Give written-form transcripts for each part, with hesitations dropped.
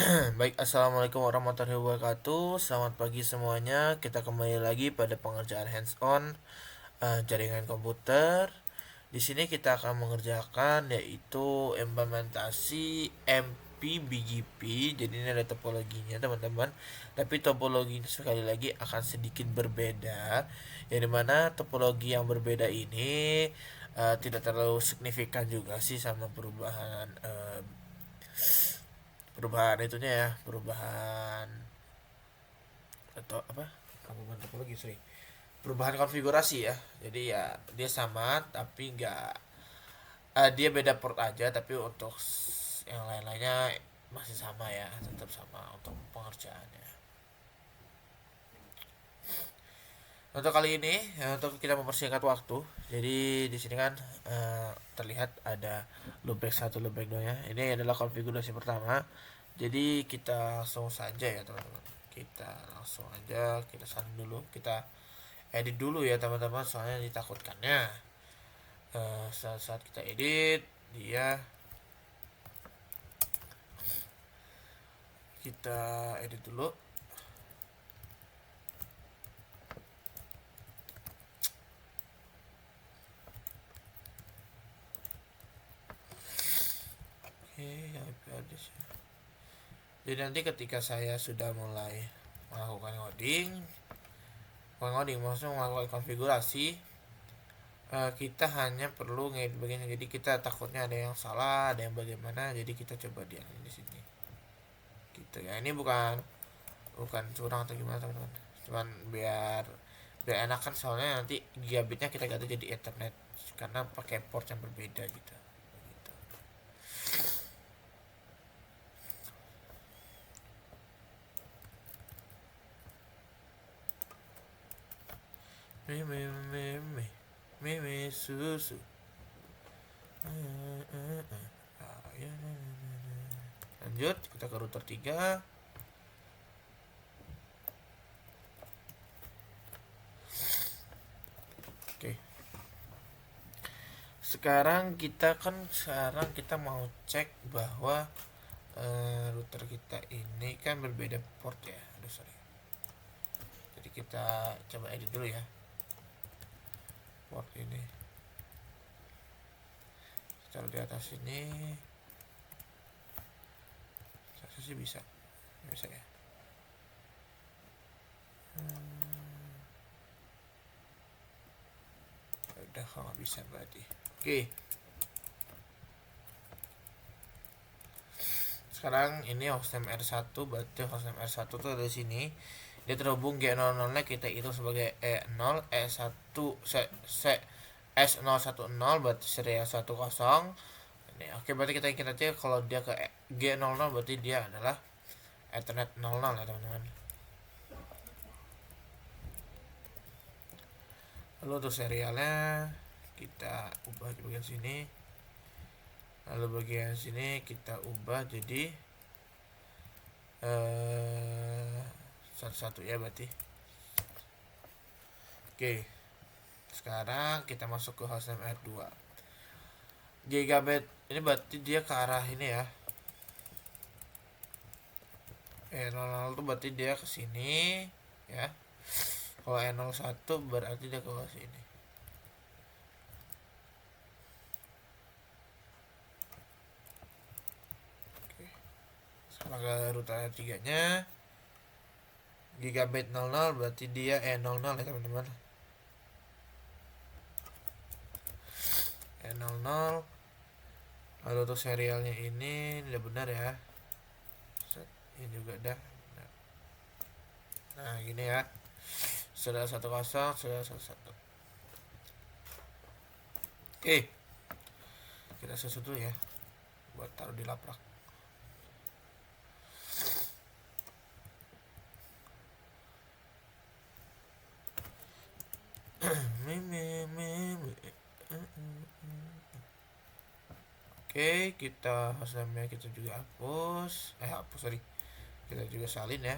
Baik, assalamualaikum warahmatullahi wabarakatuh. Selamat pagi semuanya. Kita kembali lagi pada pengerjaan hands-on jaringan komputer. Di sini kita akan mengerjakan yaitu implementasi MPBGP. Jadi ini ada topologinya teman-teman. Tapi topologinya sekali lagi akan sedikit berbeda. Yang dimana topologi yang berbeda ini tidak terlalu signifikan juga sih sama perubahan itunya ya, perubahan atau apa, perubahan topologi, sorry, perubahan konfigurasi ya. Jadi ya dia sama tapi nggak dia beda port aja, tapi untuk yang lain-lainnya masih sama ya, tetap sama untuk pengerjaannya. Untuk kali ini untuk kita mempersingkat waktu, jadi di sini kan terlihat ada loopback satu, loopback 2 ya. Ini adalah konfigurasi pertama. Jadi kita langsung saja ya teman-teman. Kita langsung aja kita salin dulu, kita edit dulu ya teman-teman, soalnya ditakutkannya saat kita edit dia, kita edit dulu. Oke, IP address ya. Jadi nanti ketika saya sudah mulai melakukan coding maksudnya melakukan konfigurasi, kita hanya perlu ngedit bagian. Jadi kita takutnya ada yang salah, ada yang bagaimana, jadi kita coba di sini gitu ya. Ini bukan bukan curang atau gimana teman-teman, cuman biar biar enak kan, soalnya nanti gigabitnya kita ganti jadi ethernet karena pakai port yang berbeda gitu. Meme meme meme susu. Lanjut kita ke router 3. Oke. Sekarang kita mau cek bahwa router kita ini kan berbeda port ya. Aduh sorry. Jadi kita coba edit dulu ya port ini. Taruh di atas ini. Saya sih bisa ya. Udah, kalau nggak bisa berarti oke. Sekarang ini hostname R1, berarti hostname R1 tuh dari sini. Dia terhubung G00 nya kita itu sebagai E0, E1 S010, berarti serial 10. Ini oke, berarti kita ingat aja kalau dia ke G00 berarti dia adalah Ethernet 00 ya teman-teman. Lalu untuk serialnya kita ubah di bagian sini. Lalu bagian sini kita ubah jadi satu ya berarti. Oke. Sekarang kita masuk ke hostname R2. Gigabit ini berarti dia ke arah ini ya. 00 itu berarti dia ke sini ya. Kalau E01 berarti dia ke sini. Oke. Sekarang ke router 3 nya. Gigabit 00 berarti dia E00 ya teman-teman. E00. Lalu untuk serialnya ini udah benar ya. Ini juga dah. Nah gini ya. Sudah 10, sudah 11. Oke. Kita susun dulu ya. Buat taruh di laprak. Oke, kita hostname kita juga hapus. Sorry. Kita juga salin ya.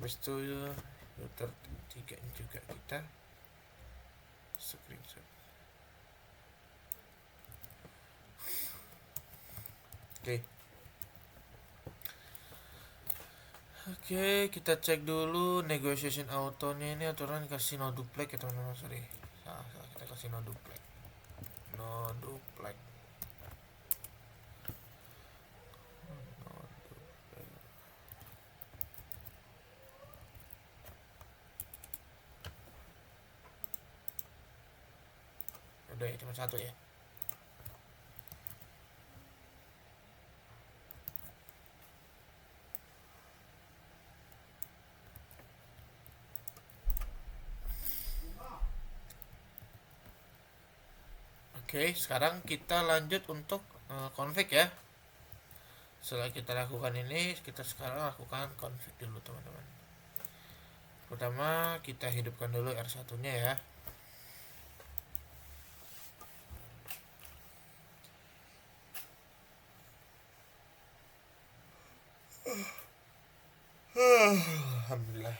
Habis itu router 3 juga kita screenshot. Oke. Oke, kita cek dulu negotiation auto-nya ini aturan kasih no duplex ya teman-teman. Sorry, salah, kita kasih no duplex. No duplex. Udah ya, cuma satu ya. Oke, sekarang kita lanjut untuk config ya. Setelah kita lakukan ini, kita sekarang lakukan config dulu teman-teman. Pertama, kita hidupkan dulu R1-nya ya. Alhamdulillah.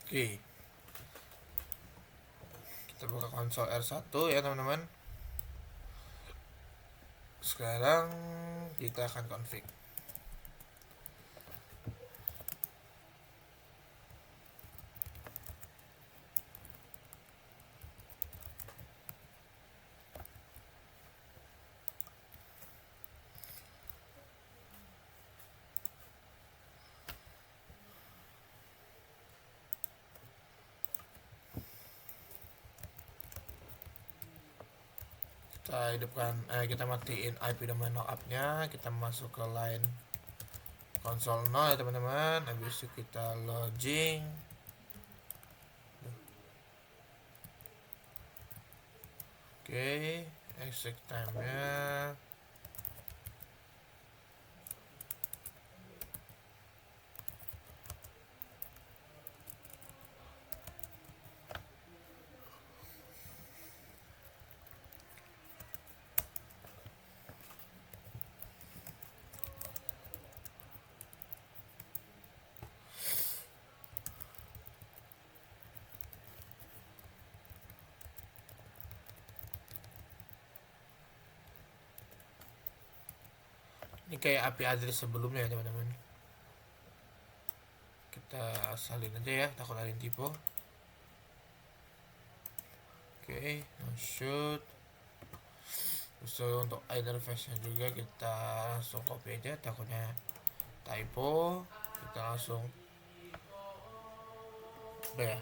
Oke, kita buka konsol R1 ya teman-teman. Sekarang kita akan config. Kita hidupkan, kita matiin IP domain lookup-nya, kita masuk ke line konsol 0 ya teman-teman. Habis itu kita login. Oke, exit time-nya ini kayak API address sebelumnya ya teman-teman. Kita salin aja ya, takut ada yang tipe. Oke, no shoot. Terus untuk interface nya juga kita langsung copy aja, takutnya typo. Kita langsung udah ya.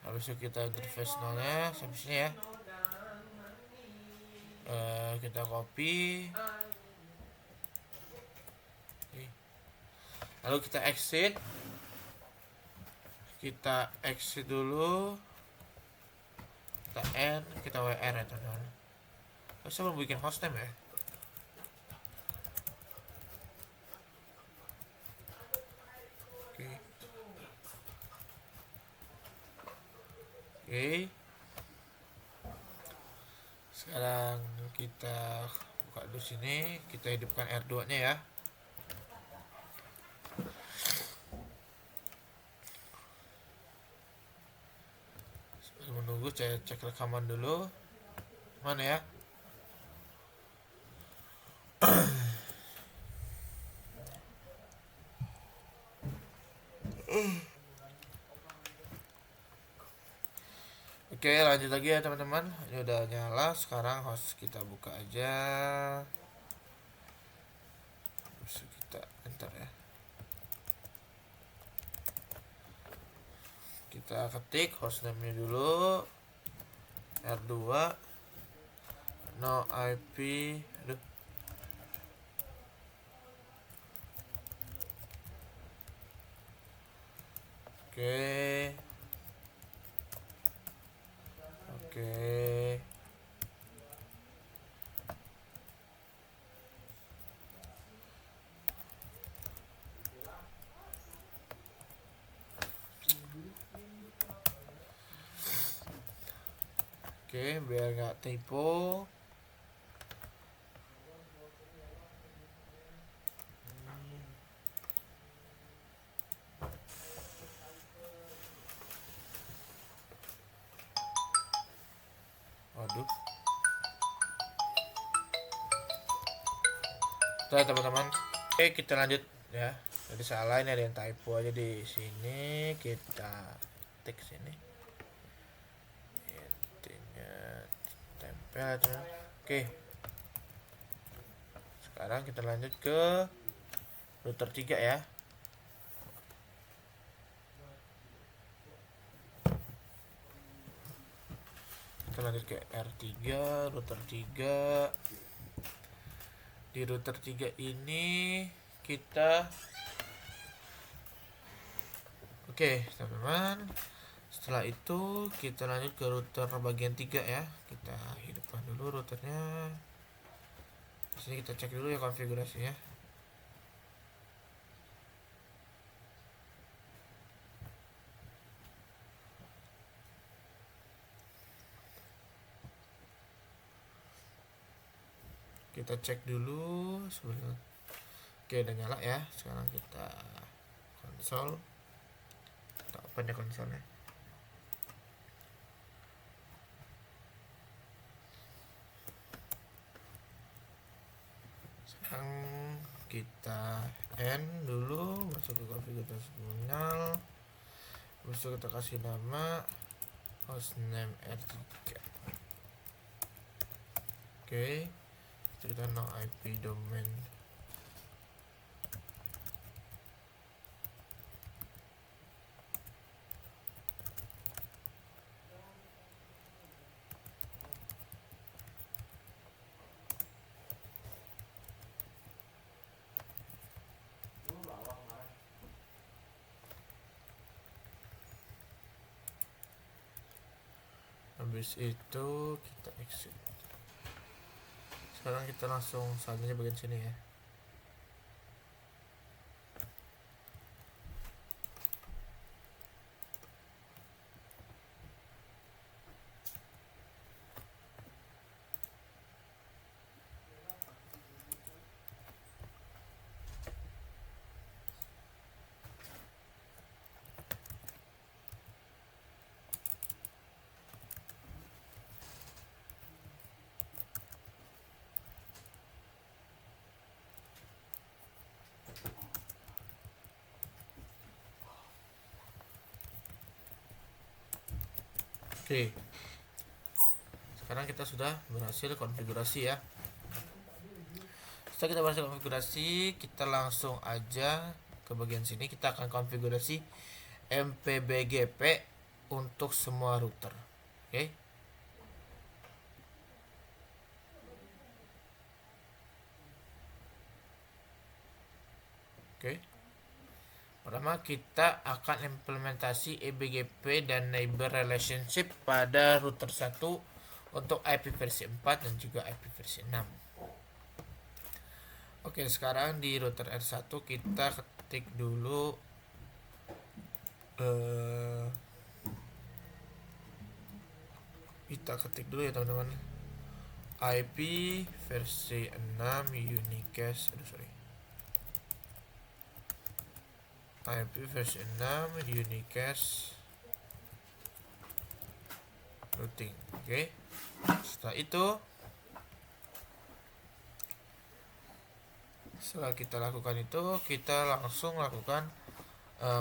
Habis itu kita interface nolnya sampai sini ya. Kita copy, lalu kita exit dulu, kita end, kita WR ya teman-teman. Saya belum bikin hostname ya. Oke. Sekarang kita buka dulu sini, kita hidupkan R2 nya ya. Sambil menunggu, saya cek rekaman dulu. Mana ya? Oke, lanjut lagi ya teman-teman. Ini udah nyala. Sekarang host kita buka aja. Terus kita enter ya. Kita ketik hostname-nya dulu. R2 no IP. Aduh. Oke. Oke, biar nggak typo. Waduh. Oke teman-teman. Oke, kita lanjut ya. Jadi salah, ini ada yang typo aja di sini. Kita tik sini. Intinya tempel aja. Oke. Sekarang kita lanjut ke router 3 ya. Kita lanjut ke R3, router 3. Di router 3 ini kita teman-teman, setelah itu kita lanjut ke router bagian 3 ya. Kita hidupkan dulu routernya. Di sini kita cek dulu ya konfigurasinya. Kita cek dulu sebelum. Oke, udah nyala ya. Sekarang kita konsol. Kita open ya konsolnya. Sekarang kita end dulu, masuk ke konfigurasi terminal. Masuk, kita kasih nama hostname R3. Oke. Kita no IP domain. Habis itu kita exit. Sekarang kita langsung selanjutnya bagian sini ya. Oke. Sekarang kita sudah berhasil konfigurasi ya. Setelah kita berhasil konfigurasi, kita langsung aja ke bagian sini. Kita akan konfigurasi MPBGP untuk semua router. Oke. Oke. Pertama, kita akan implementasi eBGP dan neighbor relationship pada router 1 untuk IP versi 4 dan juga IP versi 6. Oke, sekarang di router R1 kita ketik dulu ya teman-teman, IP versi 6 unicast, IP versi 6 unicast routing. Oke. Setelah itu, setelah kita lakukan itu, kita langsung lakukan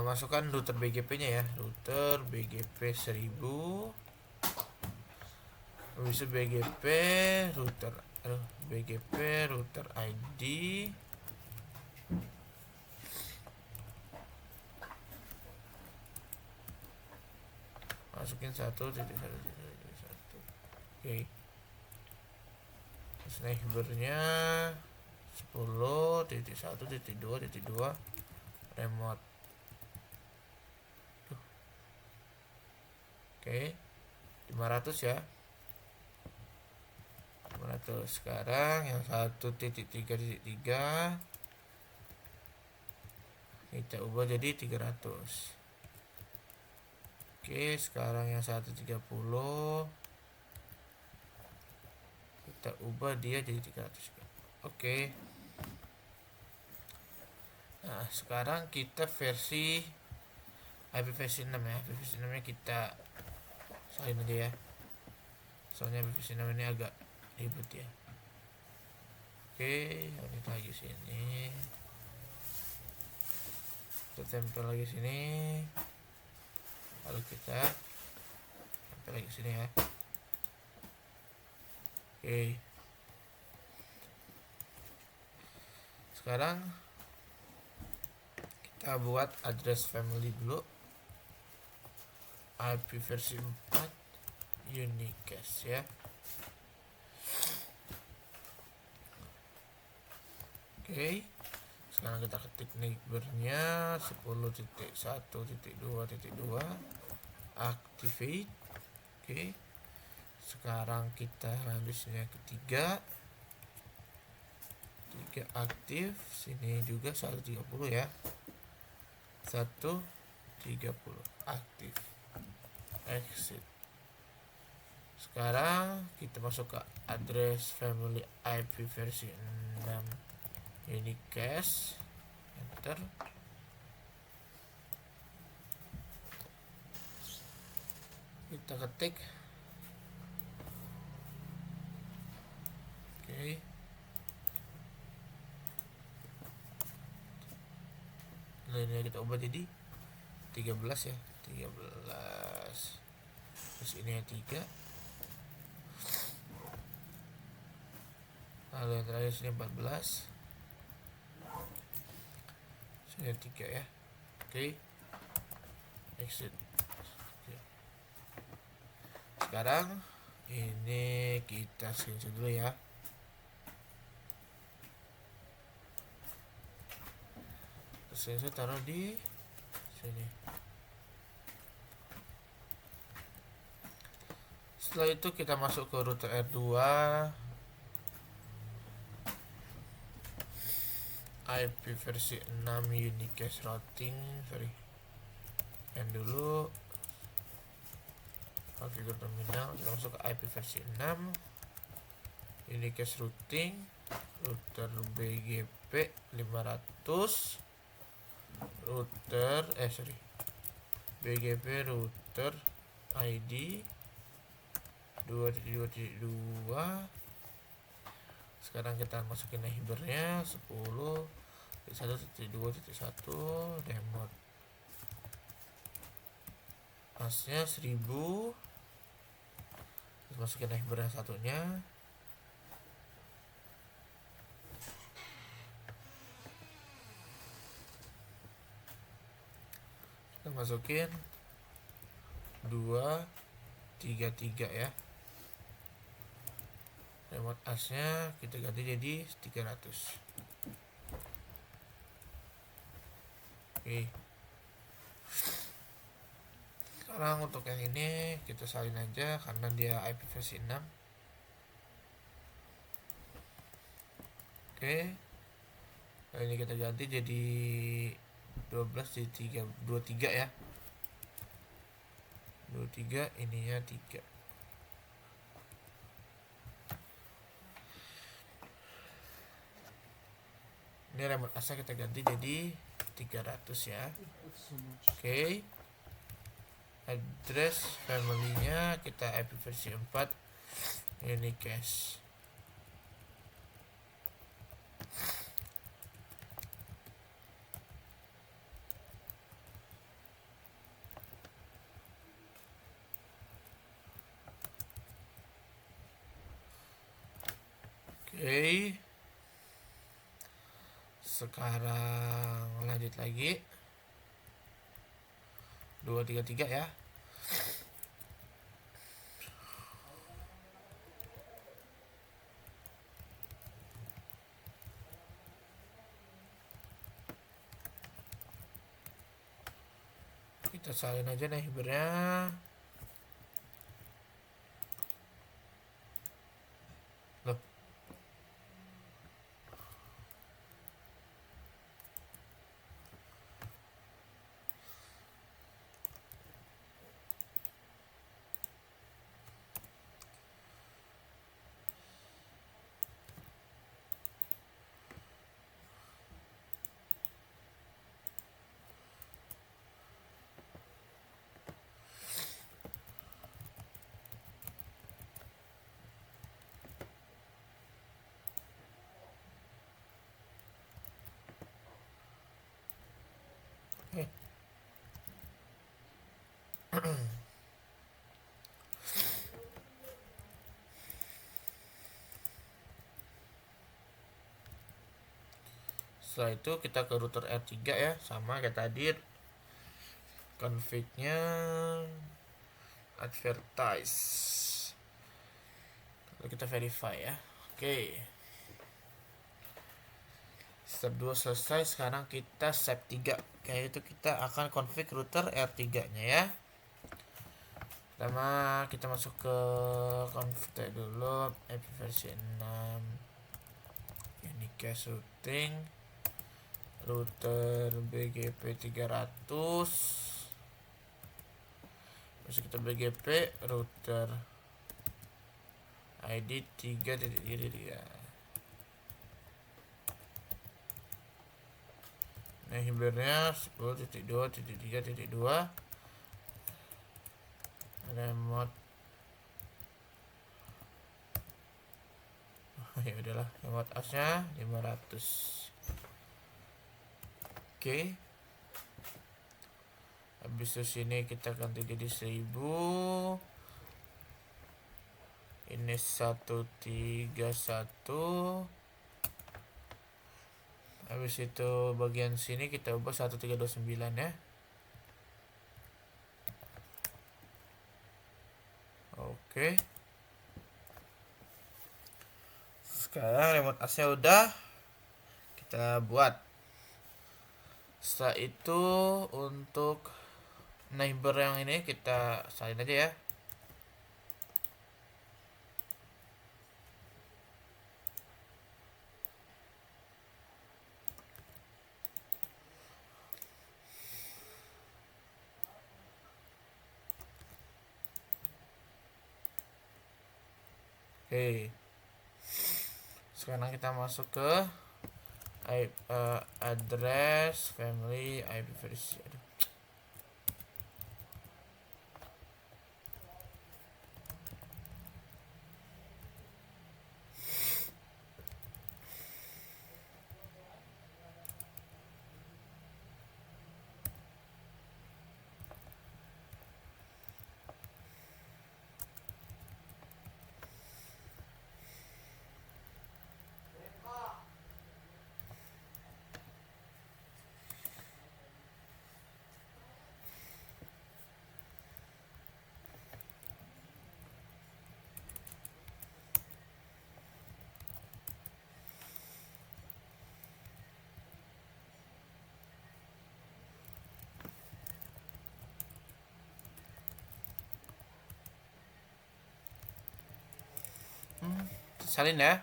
masukkan router BGP nya ya, router BGP 1000, habis BGP router ID, masukin 1.1.1. Oke. Terus neighbornya 10.1.2.2 remote. Oke. 500 ya. 500. Sekarang yang 1.3.3 kita ubah jadi 300. Oke, sekarang yang 130 kita ubah dia jadi 300 juga. Oke. Nah, sekarang kita versi IPv6 ya. IPv6 nya kita salin aja ya. Soalnya IPv6 ini agak ribet ya. Oke, lanjut lagi sini. Kita tempel lagi sini. Lalu kita tempel lagi sini ya. Oke. Sekarang kita buat address family dulu. IP versi 4 unicast ya. Oke. Sekarang kita ketik neighbornya 10.1.2.2 activate. Oke. Sekarang kita lanjutnya ketiga aktif, sini juga 130 ya. 130 aktif. Exit. Sekarang kita masuk ke address family IP versi 6 unicast. Enter. Kita ketik. Oke. Lainnya kita ubah jadi 13 ya. 13. Terus ini yang 3. Lalu yang terakhir sini 14. Sini 3 ya. Oke. Exit. Oke. Sekarang ini kita screenshot dulu ya. Screenshot taruh di sini. Setelah itu kita masuk ke router R2, IP versi 6 unicast routing, yang dulu konfigur terminal. Kita masuk ke IP versi 6 unicast routing, router BGP 500, BGP router ID 2.2.2. Sekarang kita masukin neighbornya 10.1.2.1 remote asnya 1000. Terus masukin neighbor yang satunya. Kita masukin 233 ya. Remote asnya kita ganti jadi 300. Oke. Sekarang untuk yang ini kita salin aja karena dia IP versi 6. Oke. Nah, ini kita ganti jadi 12 jadi 23 ya. 23 ininya 3. Ini remote asnya kita ganti jadi 300 ya. Oke. Address family-nya kita IP versi 4 unicast. Oke. Sekarang lanjut lagi 233 ya. Kita salin aja neighbornya. Loh. Oke. Setelah itu kita ke router R3 ya, sama kayak tadi, config-nya advertise. Lalu kita verify ya. Oke. Step 2 selesai, sekarang kita step 3. Kayak itu kita akan config router R3-nya ya. Pertama kita masuk ke config dulu, IPv6 unicast routing, router BGP 300. Masuk kita BGP router ID 3.3. Nah, hibernnya 10.2.3.2. Remote. Ya udahlah, remote asnya 500. Oke. Habis itu sini kita ganti jadi 1000. Ini 131. Habis itu bagian sini kita ubah 1329 ya. Oke. Sekarang remote asnya udah kita buat. Setelah itu untuk neighbor yang ini kita salin aja ya. Oke. Sekarang kita masuk ke address family IPv6. Salin ya.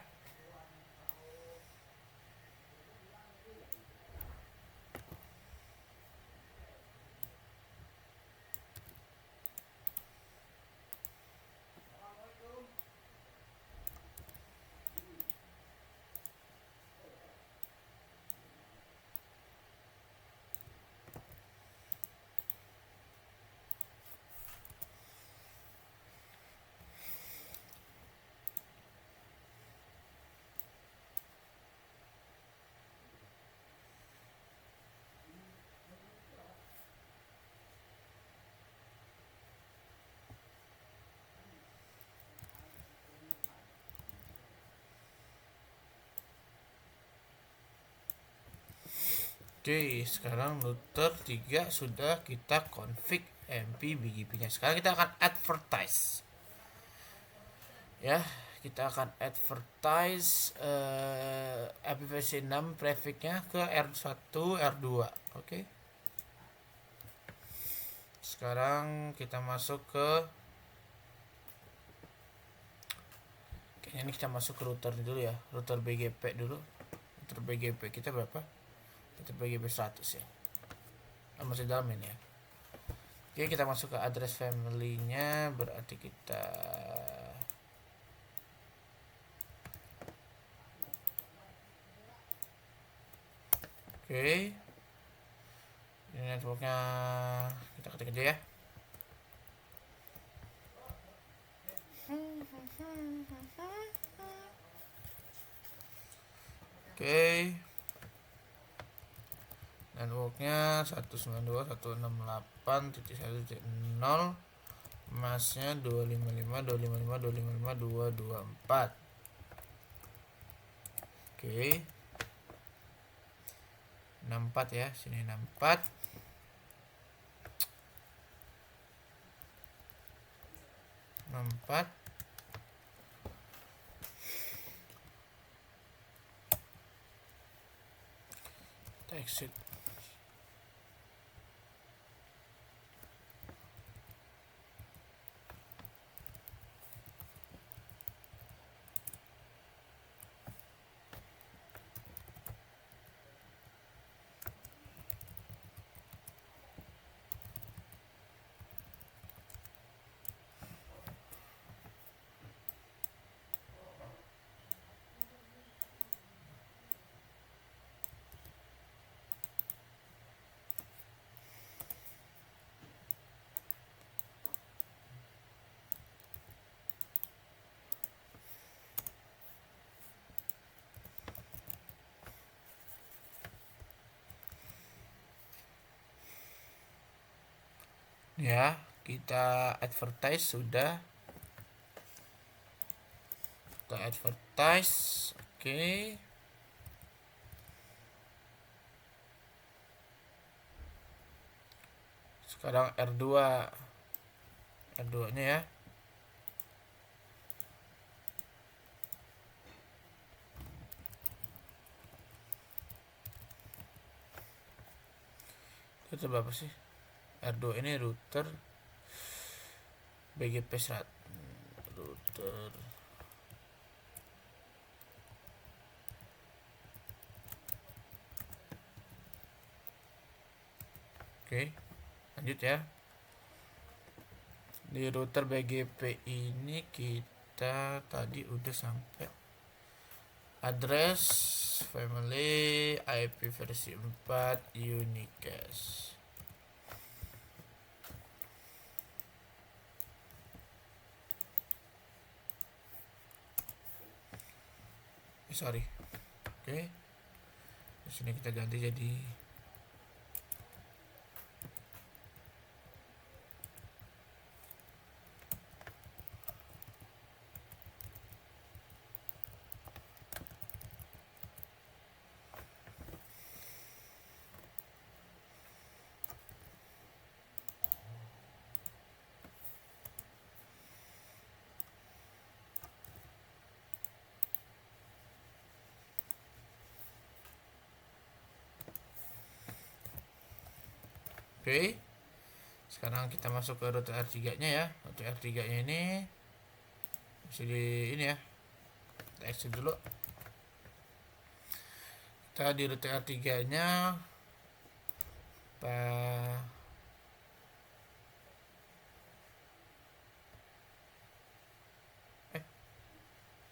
Oke, sekarang router 3 sudah kita config MP BGP-nya. Sekarang kita akan advertise. Ya, kita akan advertise IPv6 prefix-nya ke R1, R2. Oke. Sekarang kita masuk ke kayaknya ini kita masuk ke router dulu ya. Router BGP dulu. Router BGP kita berapa? Router BGP 100 ya. Masih dalam ini ya. Oke, kita masuk ke address family-nya, berarti kita oke. Ini networknya kita ketik aja ya. Oke. networknya 192.168.1.0, masnya 255.255.255.224. Oke, 64 ya, sini 64. Kita exit. Ya, kita advertise sudah. Kita advertise. Oke. Sekarang R2. R2-nya ya. Itu berapa sih? R2 ini router BGP router. Oke, lanjut ya. Di router BGP ini kita tadi udah sampai address family IP versi 4 unicast. Sorry. Oke. Di sini kita ganti jadi oke. Sekarang kita masuk ke router R3-nya ya. Router R3-nya ini masih di ini ya. Kita exit dulu. Kita di router R3-nya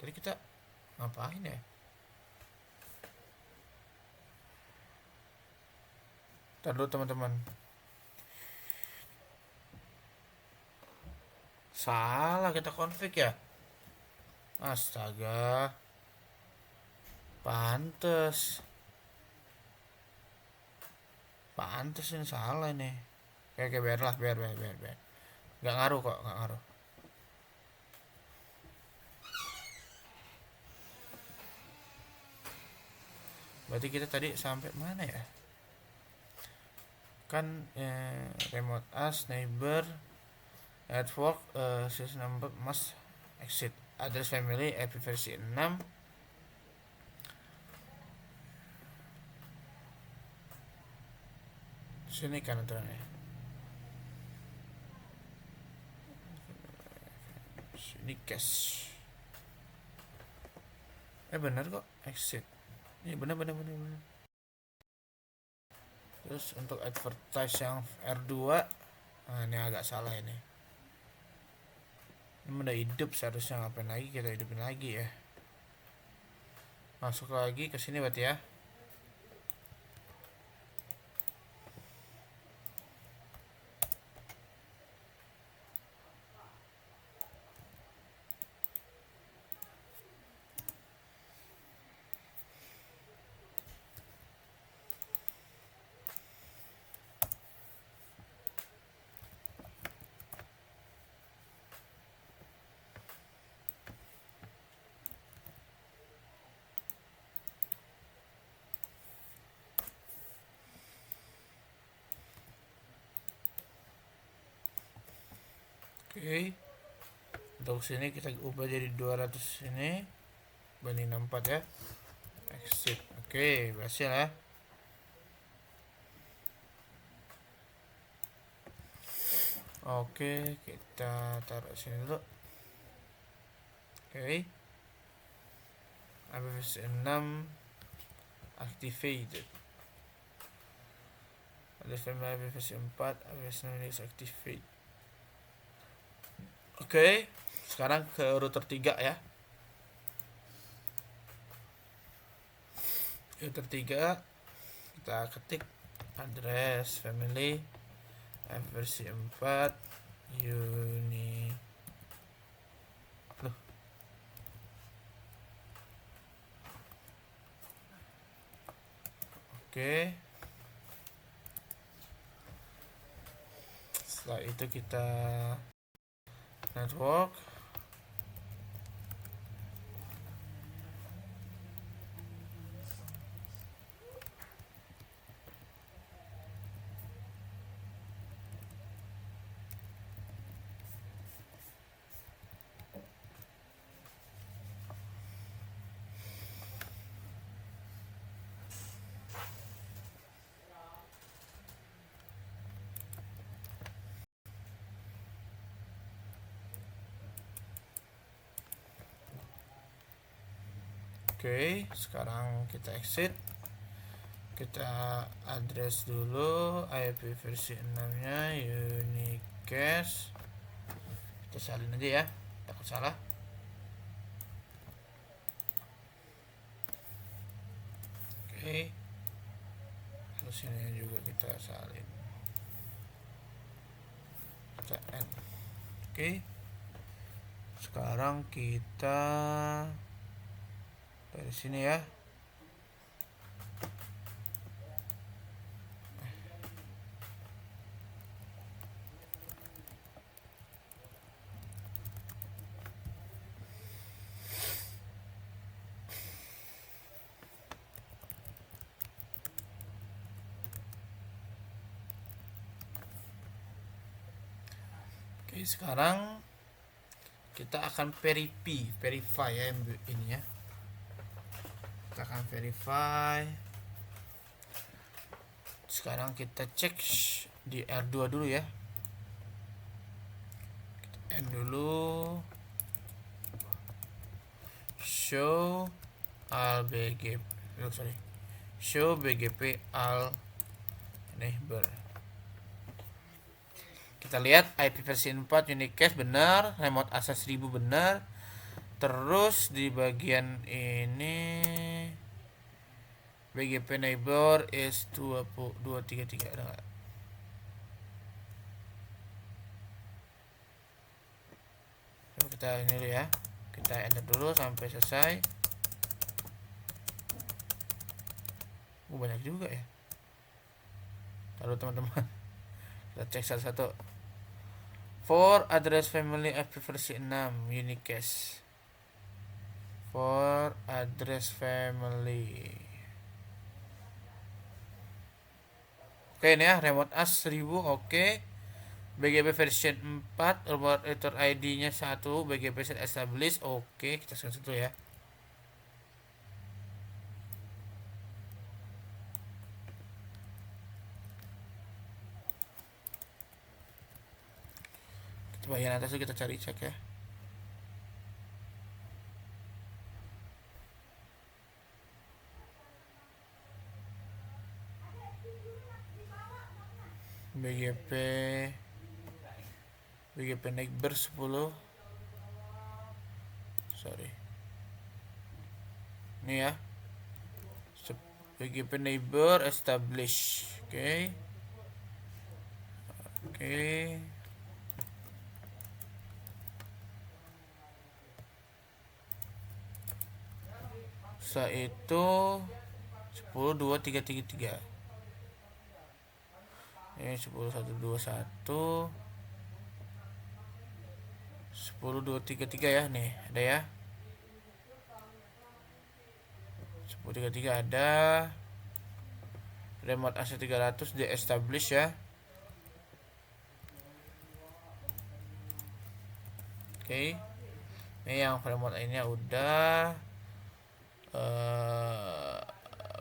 tadi kita ngapain ya? Ntar dulu teman-teman. Salah kita config ya. Astaga. Pantes ini salah ini. Oke, biar. Gak ngaruh kok, gak ngaruh. Berarti kita tadi sampai mana ya? Kan remote as neighbor network sys number must exit address family IP versi 6. Sini kan aturannya. Sini cache. Benar kok exit. Ini benar. Terus untuk advertise yang R2, nah ini agak salah ini. Ini udah hidup seharusnya, ngapain lagi kita hidupin lagi ya. Masuk lagi ke sini berarti ya. Oke, untuk sini kita ubah jadi 200 ini banding 64 ya. Exit. Oke, berhasil ya. Oke, kita taruh sini dulu. Oke, APVC 6 activated. Ada family APVC 4, APVC 6 is activate. Oke, sekarang ke router 3 ya. Router 3 kita ketik address family versi 4 uni. Loh. Oke. Setelah itu kita network. Oke, sekarang kita exit. Kita address dulu IP versi 6 nya unicast. Kita salin aja ya, takut salah. Oke, terus ini juga kita salin. Kita add. Oke, sekarang kita dari sini ya. Oke, sekarang kita akan verify ya ini ya. Kita akan verify. Sekarang kita cek di R2 dulu ya. Kita N dulu. Show all BGP. Show BGP all neighbor. Kita lihat IP versi 4 unicast benar, remote access 1000 benar. Terus di bagian ini BGP neighbor is 233 ada nggak? Kita ini dulu ya, kita enter dulu sampai selesai. Banyak juga ya. Lalu teman-teman kita cek satu-satu. For address family IP versi 6 unicast. For address family. Oke, ini ya remote as 1000. Oke. BGP version 4, router ID-nya 1, BGP set established. Oke, kita sekarang satu ya. Kita bagian atas itu kita cari cek ya. BGP neighbor 10. Sorry. Ini ya. BGP neighbor establish. Oke. Oke. Setelah itu 102333. Ini 10121 10233 ya, nih ada ya. 1033 ada. Remote access 300 di establish ya. Oke, ini yang frame mode lainnya udah.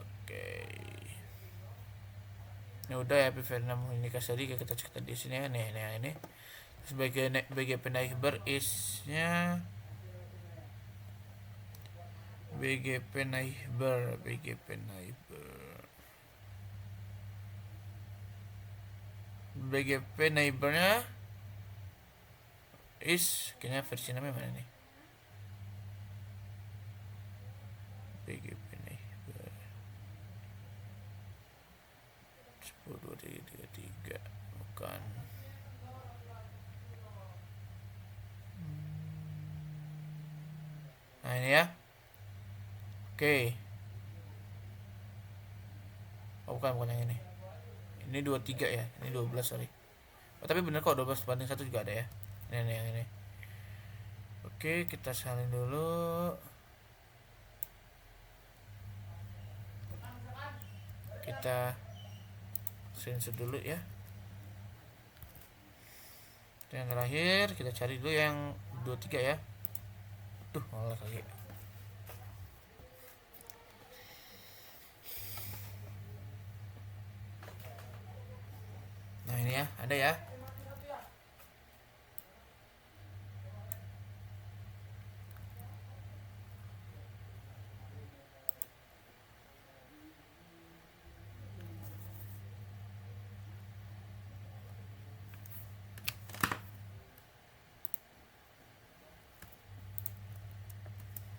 Oke, ini udah ya P6 ini tadi kita cek tadi sini ya. Nih ini sebagai BGP neighbor isnya BGP neighbor BGP neighbornya kayaknya versi namanya mana nih, BGP neighbor 10.2333 bukan. Nah ini ya. Oke. Oh bukan yang ini. Ini 23 ya. Ini 12 sorry. Oh, tapi bener kok 12 banding 1 juga ada ya. Ini yang ini. Oke, kita salin dulu. Kita sensor dulu ya. Yang terakhir kita cari dulu yang 23 ya. Tuh, malah lagi. Nah, ini ya, ada ya.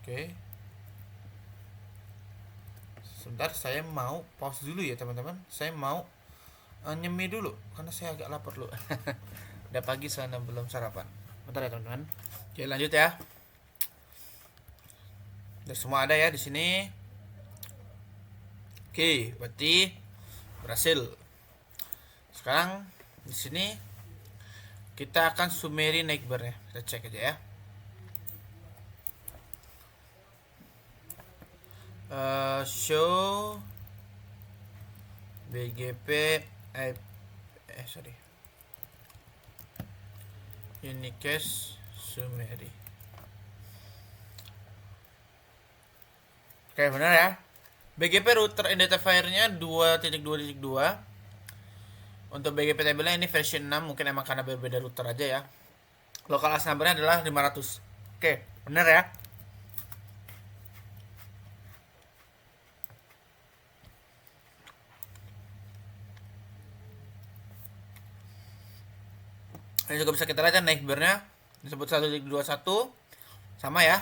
Oke. Sebentar, saya mau pause dulu ya teman-teman. Saya mau nyemil dulu karena saya agak lapar dulu. Udah pagi soalnya belum sarapan. Bentar ya teman-teman. Oke, lanjut ya. Udah semua ada ya di sini. Oke, berarti berhasil. Sekarang di sini kita akan summary neighbor ya. Kita cek aja ya. Show BGP unicast summary. Oke, benar ya. BGP router identifier-nya 2.2.2. Untuk BGP table-nya ini versi 6, mungkin emang karena berbeda router aja ya. Local AS number-nya adalah 500. Oke, benar ya. Ini juga bisa kita lihat ya neighbor-nya disebut 1.21 sama ya.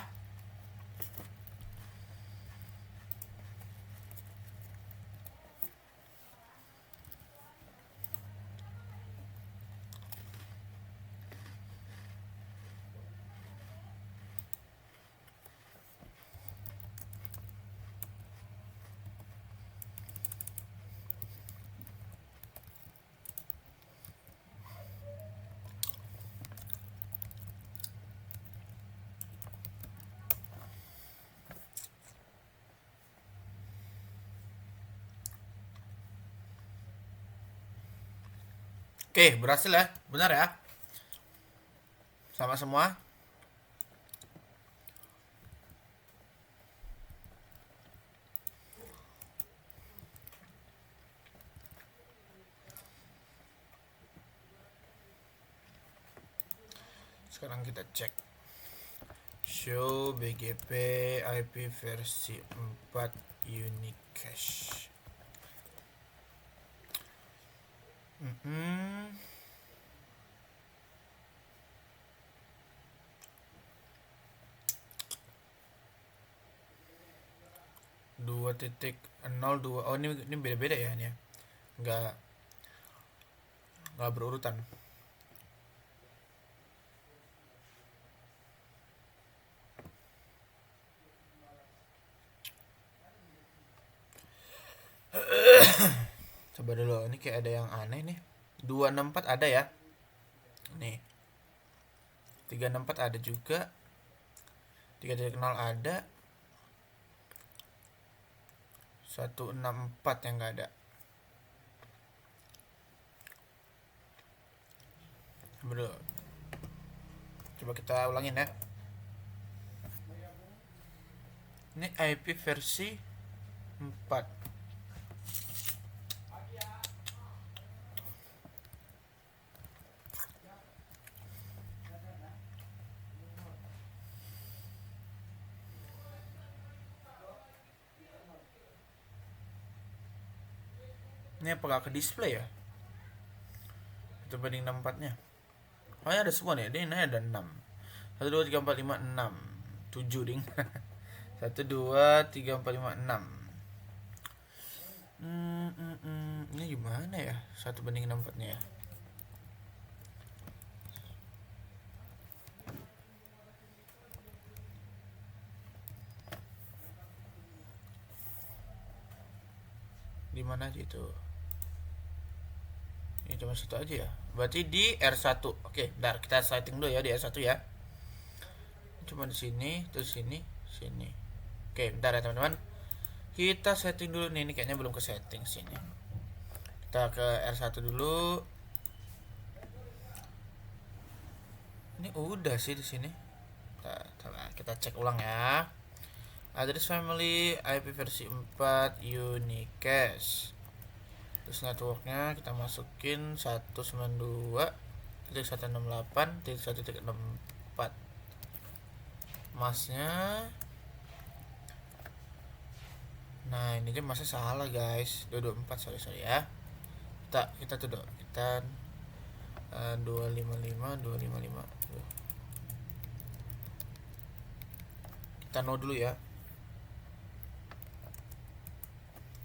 Oke, berhasil ya. Benar ya. Sama semua. Sekarang kita cek. Show BGP IP versi 4 unicast. Dua titik 02. Oh ini beda-beda ya ini ya. Nggak berurutan. Coba dulu, ini kayak ada yang aneh nih. 264 ada ya. Nih. 364 ada juga. 3.0 ada. 164 yang nggak ada. Coba kita ulangin ya. Ini IP versi 4. Ini apakah ke display ya? Itu banding 64-nya. Oh ya, ada semua nih. Ini ada 6. 1 2 3 4 5 6. 7 ding. 1 2 3 4 5 6. Ini gimana ya? 1 banding 64-nya ya. Di mana aja itu? Ini cuma situ aja ya. Berarti di R1. Oke, bentar kita setting dulu ya di R1 ya. Cuma di sini, terus sini, sini. Oke, bentar ya teman-teman. Kita setting dulu nih, ini kayaknya belum ke setting sini. Kita ke R1 dulu. Ini udah sih di sini. Kita cek ulang ya. Address family IP versi 4 unicast. Terus networknya kita masukin 192.168.1.64. Masnya, nah ini aja masnya salah guys, 224, sorry ya. Kita tuh dong, kita 255. Kita no dulu ya.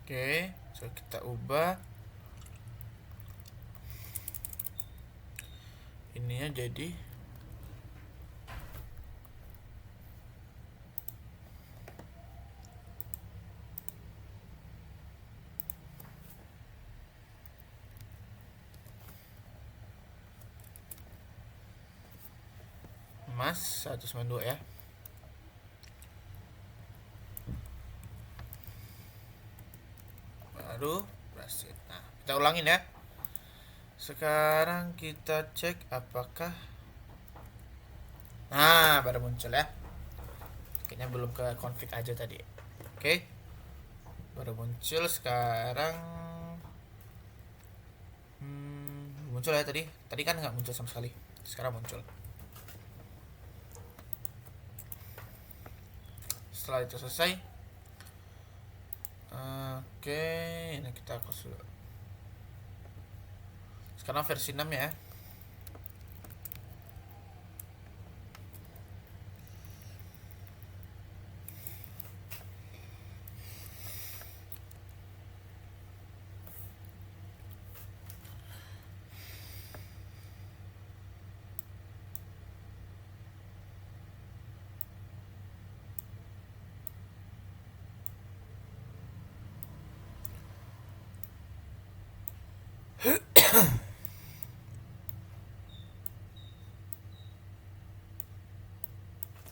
Oke, so kita ubah ininya jadi Mas 192 ya. Baru berhasil. Nah, kita ulangin ya. Sekarang kita cek apakah, nah baru muncul ya. Kayaknya belum ke config aja tadi. Oke, baru muncul sekarang. Muncul ya tadi. Tadi kan nggak muncul sama sekali. Sekarang muncul. Setelah itu selesai, oke, ini kita hapus dulu. Sekarang versi 6 ya.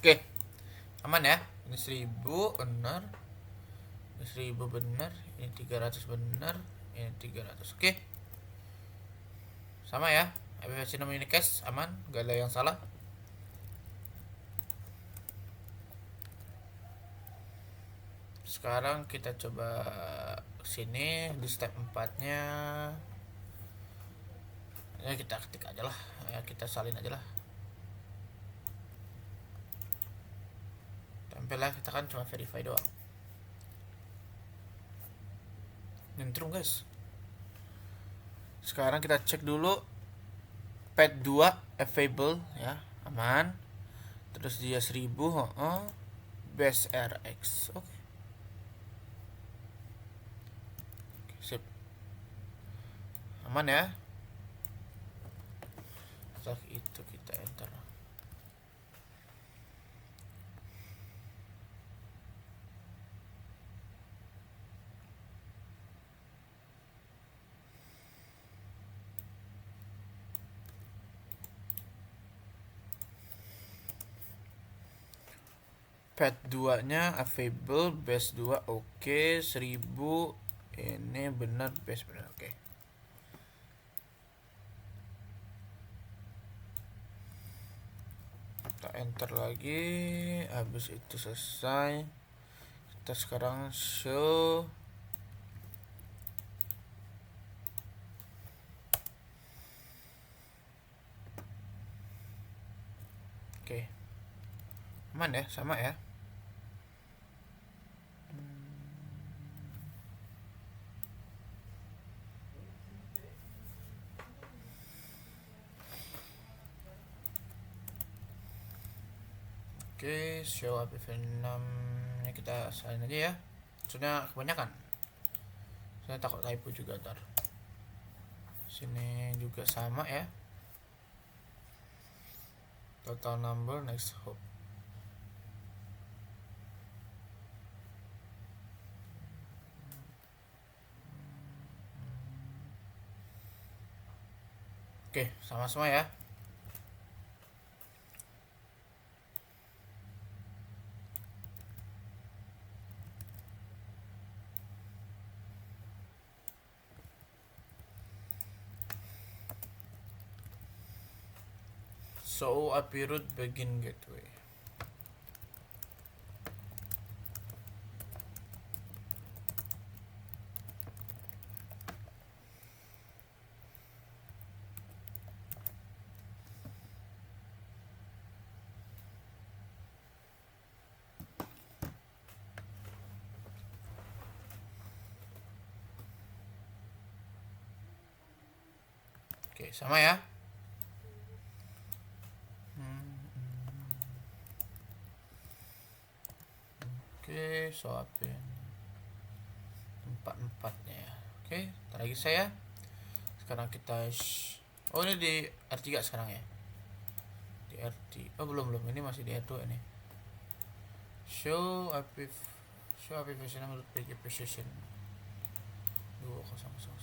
Oke, aman ya. Ini 1000 benar, ini 1000 benar, ini 300 benar, ini 300. Oke, sama ya. IPv6 unicast aman, gak ada yang salah. Sekarang kita coba sini di step 4-nya. Ya kita ketik aja lah, ya kita salin aja lah. Tempel lah, kita kan cuma verify doang. Nyentrum guys. Sekarang kita cek dulu pad 2 available ya, aman. Terus dia 1000, base RX. Oke. Sip. Aman ya. Setelah itu kita enter. Pad 2 nya available, base 2 oke, 1000 ini benar, base benar, oke. kita enter lagi. Habis itu selesai, kita sekarang show. Oke, aman ya, sama ya. Oke, show APV6 ini kita salin aja ya. Soalnya kebanyakan. Saya takut typo juga ntar. Sini juga sama ya. Total number next hop. Oke, sama semua ya. So API root begin gateway. Oke, sama ya. Oke, suapin empat-empatnya ya. Oke, ntar lagi saya. Sekarang kita oh, ini di R3 sekarang ya. Di R3. Oh, belum. Ini masih di R2 ini. Show API version menurut PG precision 2001.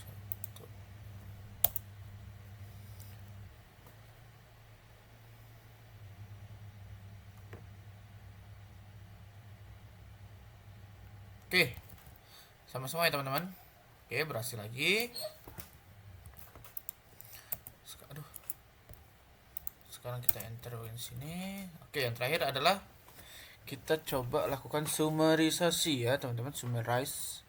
Oke, sama-sama ya teman-teman. Oke, berhasil lagi. Aduh. Sekarang kita enter di sini. Oke, yang terakhir adalah kita coba lakukan summarizasi ya teman-teman. Summarize,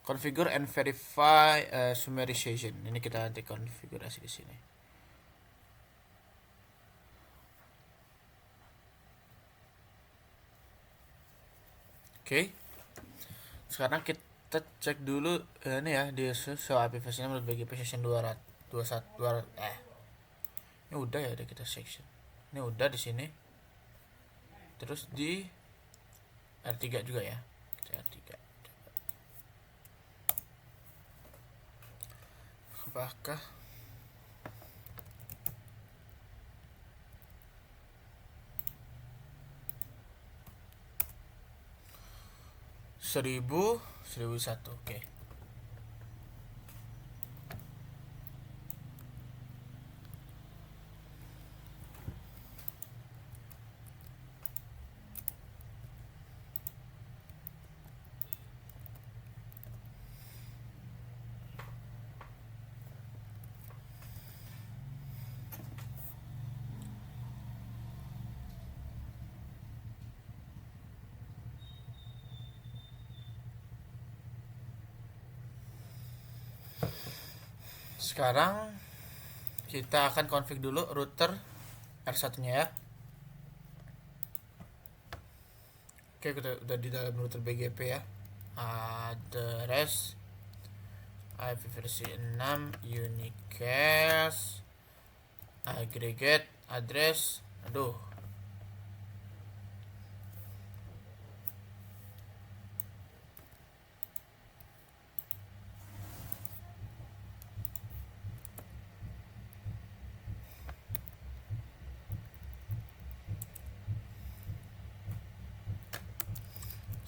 configure and verify summarization. Ini kita nanti konfigurasi di sini. Oke. Sekarang kita cek dulu ini ya di show API versionnya menurut BGP section 221 ini udah ya, udah kita section. Ini udah di sini. Terus di R3 juga ya. Kita R3. Apakah seribu satu? Oke. Sekarang kita akan config dulu router R1 nya ya. Oke, kita udah di dalam router BGP ya. Address IP versi 6 unicast aggregate address. Aduh,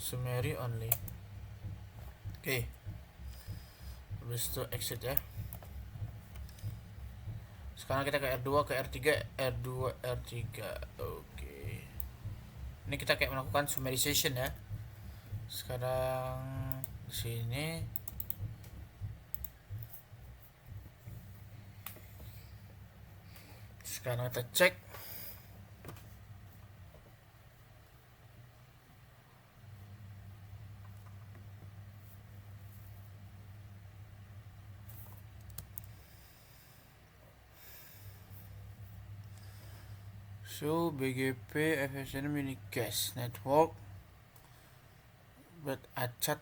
summary only. Oke, habis itu exit ya. Sekarang kita ke R2, ke R3, R2, R3. Oke, ini kita kayak melakukan summarization ya. Sekarang di sini sekarang kita cek So BGP FSN Minicast Network but achat.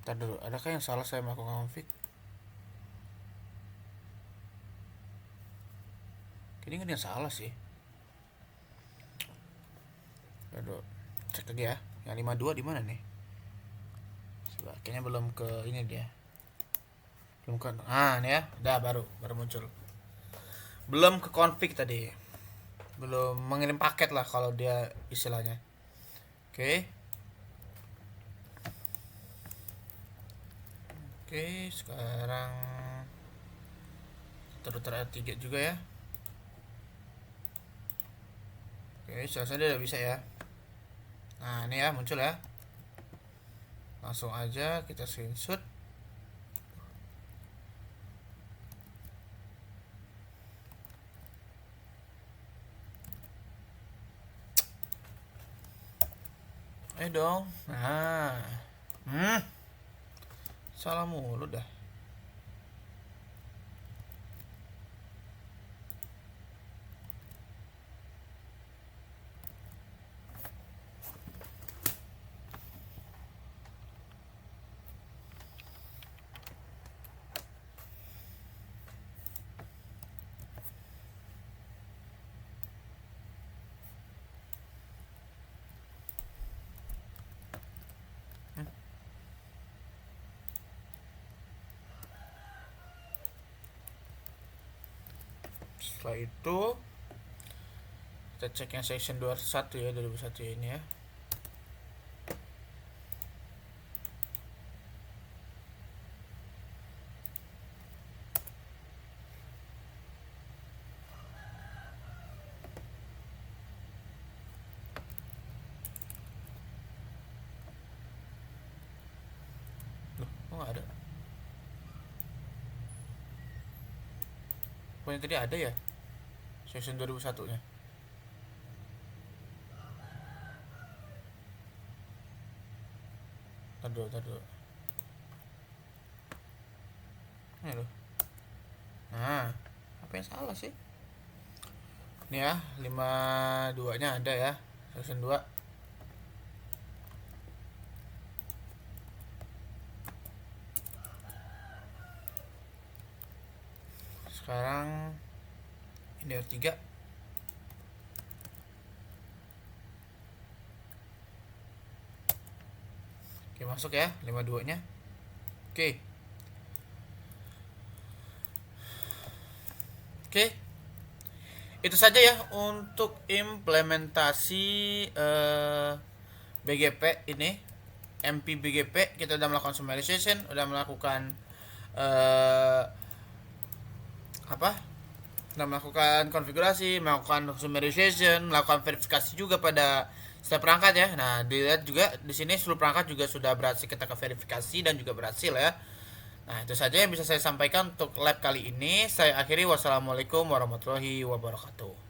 Ntar dulu, adakah yang salah saya melakukan config? Kayaknya nggak ada yang salah sih. Aduh, cek lagi ya. Yang 52 di mana nih? Coba, kayaknya belum ke ini dia. Belum ke nih ya, udah baru muncul. Belum ke config tadi. Belum mengirim paket lah kalau dia istilahnya. Oke. Oke, sekarang router 3 juga ya. Oke, selesai dia udah bisa ya. Nah, ini ya muncul ya. Langsung aja kita screenshot. Ayo dong. Nah. Salah mulu dah. Setelah itu kita cek yang section 21 ya, 2001 ya, ini ya. Loh, kok nggak ada? Pokoknya tadi ada ya section 2001 nya. Tar dulu. Ini loh. Nah, apa yang salah sih? Ini ya, 52 nya ada ya, section 2. Sekarang ini R3. Oke, masuk ya 52 nya. Oke. Itu saja ya untuk implementasi BGP ini. MP BGP kita udah melakukan summarization, udah melakukan udah melakukan konfigurasi, melakukan summarization, melakukan verifikasi juga pada setiap perangkat ya. Nah, dilihat juga di sini seluruh perangkat juga sudah berhasil kita verifikasi dan juga berhasil ya. Nah, itu saja yang bisa saya sampaikan untuk lab kali ini. Saya akhiri, wassalamualaikum warahmatullahi wabarakatuh.